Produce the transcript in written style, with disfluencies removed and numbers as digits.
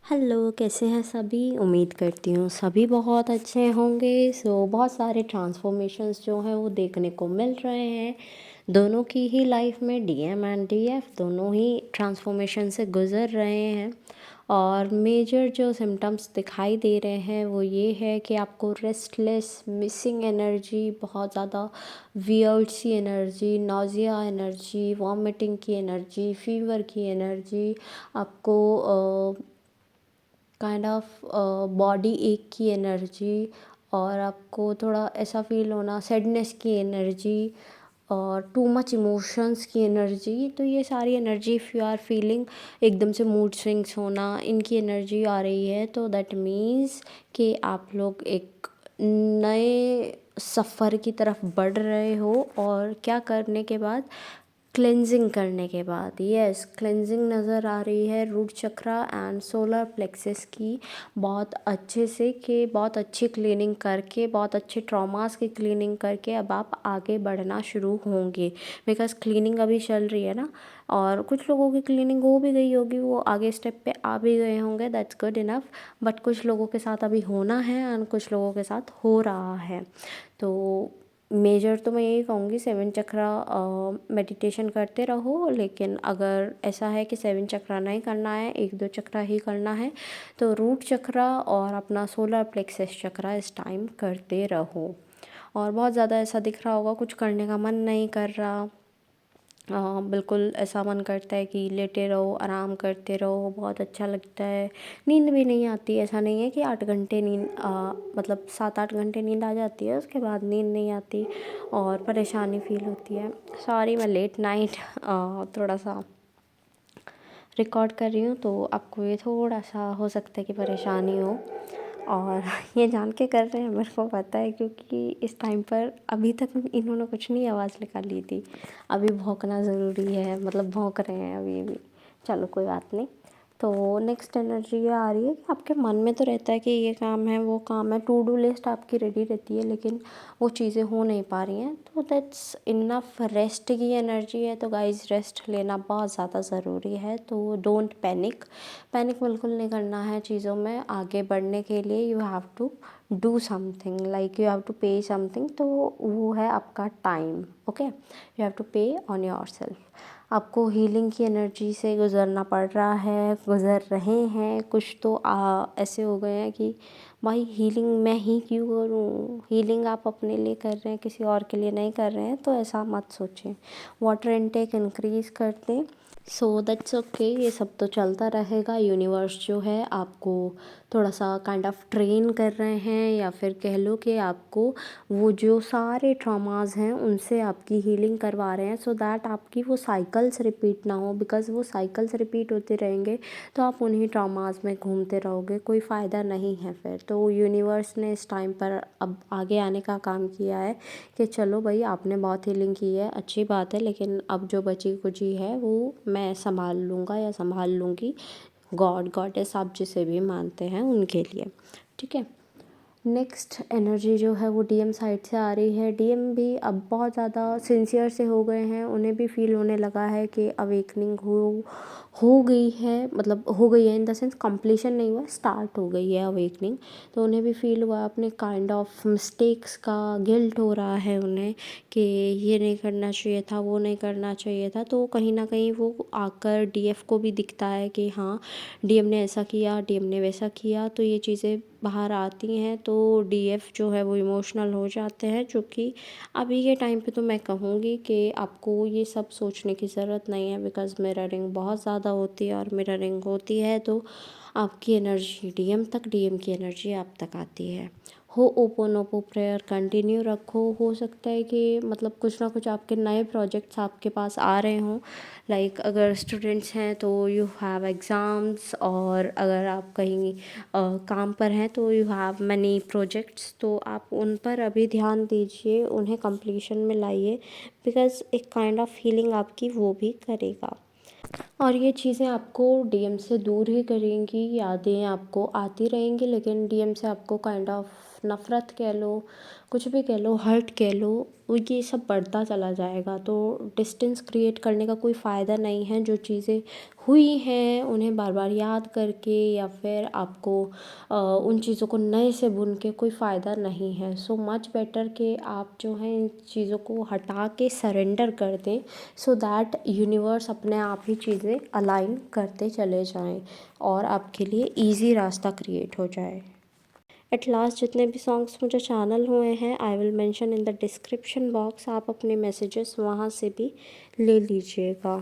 Hello, कैसे हैं सभी? उम्मीद करती हूँ सभी बहुत अच्छे होंगे। बहुत सारे ट्रांसफॉर्मेशंस जो हैं वो देखने को मिल रहे हैं। दोनों की ही लाइफ में डीएम एंड डीएफ दोनों ही ट्रांसफॉर्मेशन से गुज़र रहे हैं। और मेजर जो सिम्टम्स दिखाई दे रहे हैं वो ये है कि आपको रेस्टलेस, मिसिंग एनर्जी, बहुत ज़्यादा वियर्ड सी एनर्जी, नौजिया एनर्जी, वॉमिटिंग की एनर्जी, फीवर की एनर्जी, आपको काइंड ऑफ बॉडी एक की एनर्जी, और आपको थोड़ा ऐसा फील होना सैडनेस की एनर्जी, और टू मच इमोशंस की एनर्जी। तो ये सारी energy, if you are feeling एकदम से मूड स्विंग्स होना, इनकी एनर्जी आ रही है, तो दैट मीन्स कि आप लोग एक नए सफ़र की तरफ बढ़ रहे हो। और क्या करने के बाद? क्लेंजिंग करने के बाद, यस, क्लेंजिंग नज़र आ रही है root chakra and solar plexus की बहुत अच्छे से, कि बहुत अच्छी क्लीनिंग करके, बहुत अच्छे ट्रॉमास की क्लीनिंग करके अब आप आगे बढ़ना शुरू होंगे। बिकॉज क्लीनिंग अभी चल रही है ना, और कुछ लोगों की क्लीनिंग हो भी गई होगी, वो आगे स्टेप पे आ भी गए होंगे, दैट्स गुड इनफ। बट कुछ लोगों के साथ अभी होना है एंड कुछ लोगों के साथ हो रहा है। तो मेजर तो मैं यही कहूँगी, 7 चक्रा मेडिटेशन करते रहो। लेकिन अगर ऐसा है कि 7 चक्रा नहीं करना है, 1-2 चक्रा ही करना है, तो रूट चक्रा और अपना सोलर प्लेक्सस चक्रा इस टाइम करते रहो। और बहुत ज़्यादा ऐसा दिख रहा होगा कुछ करने का मन नहीं कर रहा, बिल्कुल ऐसा मन करता है कि लेटे रहो, आराम करते रहो, बहुत अच्छा लगता है। नींद भी नहीं आती, ऐसा नहीं है कि 8 घंटे नींद, मतलब 7-8 घंटे नींद आ जाती है, उसके बाद नींद नहीं आती और परेशानी फील होती है। सॉरी, मैं लेट नाइट थोड़ा सा रिकॉर्ड कर रही हूँ, तो आपको ये थोड़ा सा हो सकता है कि परेशानी हो। और ये जान के कर रहे हैं, मेरे को पता है, क्योंकि इस टाइम पर अभी तक इन्होंने कुछ नहीं आवाज़ निकाली थी। अभी भौंकना ज़रूरी है, मतलब भौंक रहे हैं अभी भी। चलो कोई बात नहीं। तो नेक्स्ट एनर्जी ये आ रही है कि आपके मन में तो रहता है कि ये काम है, वो काम है, टू डू लिस्ट आपकी रेडी रहती है, लेकिन वो चीज़ें हो नहीं पा रही हैं। तो दैट्स इनफ। रेस्ट की एनर्जी है, तो गाइस रेस्ट लेना बहुत ज़्यादा ज़रूरी है। तो डोंट पैनिक, पैनिक बिल्कुल नहीं करना है चीज़ों में। आगे बढ़ने के लिए you have to do something, like you have to pay something. तो वो है आपका time. Okay, you have to pay on yourself. आपको हीलिंग की एनर्जी से गुज़रना पड़ रहा है, गुज़र रहे हैं। कुछ तो ऐसे हो गए हैं कि भाई हीलिंग मैं ही क्यों करूँ। हीलिंग आप अपने लिए कर रहे हैं, किसी और के लिए नहीं कर रहे हैं, तो ऐसा मत सोचें। वाटर इनटेक इंक्रीज़ कर दें। सो दैट्स ओके, ये सब तो चलता रहेगा। यूनिवर्स जो है आपको थोड़ा सा काइंड ऑफ ट्रेन कर रहे हैं, या फिर कह लो कि आपको वो जो सारे ट्रॉमास हैं उनसे आपकी हीलिंग करवा रहे हैं, सो दैट आपकी वो साइकिल्स रिपीट ना हो। बिकॉज़ वो साइकिल्स रिपीट होते रहेंगे तो आप उन्हीं ट्रॉमास में घूमते रहोगे, कोई फ़ायदा नहीं है फिर। तो यूनिवर्स ने इस टाइम पर अब आगे आने का काम किया है कि चलो भाई, आपने बहुत हीलिंग की है, अच्छी बात है, लेकिन अब जो बची कुची है वो मैं संभाल लूँगा या संभाल लूँगी। गॉड गॉडेस आप जिसे भी मानते हैं उनके लिए, ठीक है। नेक्स्ट एनर्जी जो है वो डीएम साइड से आ रही है। डीएम भी अब बहुत ज़्यादा सिंसियर से हो गए हैं, उन्हें भी फील होने लगा है कि अवेकनिंग हो गई है, मतलब हो गई है इन द सेंस कंप्लीशन नहीं हुआ, स्टार्ट हो गई है अवेकनिंग। तो उन्हें भी फील हुआ अपने काइंड ऑफ मिस्टेक्स का, गिल्ट हो रहा है उन्हें कि ये नहीं करना चाहिए था, वो नहीं करना चाहिए था। तो कहीं ना कहीं वो आकर डीएफ को भी दिखता है कि हाँ, डीएम ने ऐसा किया, डीएम ने वैसा किया, तो ये चीज़ें बाहर आती हैं। तो डीएफ जो है वो इमोशनल हो जाते हैं, जो कि अभी के टाइम पे तो मैं कहूँगी कि आपको ये सब सोचने की ज़रूरत नहीं है। बिकॉज़ मिररिंग बहुत ज़्यादा होती है, और मिररिंग होती है तो आपकी एनर्जी डीएम तक, डीएम की एनर्जी आप तक आती है। हो ओपन प्रेयर कंटिन्यू रखो। हो सकता है कि मतलब कुछ ना कुछ आपके नए प्रोजेक्ट्स आपके पास आ रहे हों। लाइक अगर स्टूडेंट्स हैं तो यू हैव एग्ज़ाम्स, और अगर आप कहीं काम पर हैं तो यू हैव मैनी प्रोजेक्ट्स। तो आप उन पर अभी ध्यान दीजिए, उन्हें कंप्लीशन में लाइए। बिकॉज़ एक काइंड ऑफ फीलिंग आपकी वो भी करेगा, और ये चीज़ें आपको डीएम से दूर ही करेंगी। यादें आपको आती रहेंगी, लेकिन डीएम से आपको काइंड ऑफ नफ़रत कह लो, कुछ भी कह लो, हर्ट कह लो, वो ये सब बढ़ता चला जाएगा। तो डिस्टेंस क्रिएट करने का कोई फ़ायदा नहीं है। जो चीज़ें हुई हैं उन्हें बार बार याद करके या फिर आपको उन चीज़ों को नए से बुन के कोई फ़ायदा नहीं है। सो मच बेटर कि आप जो है इन चीज़ों को हटा के सरेंडर कर दें, सो दैट यूनिवर्स अपने आप ही चीज़ें अलाइन करते चले जाएं और आपके लिए ईज़ी रास्ता क्रिएट हो जाए। एट लास्ट जितने भी सॉन्ग्स मुझे चैनल हुए हैं I will mention in the description box, आप अपने मैसेजेस वहाँ से भी ले लीजिएगा।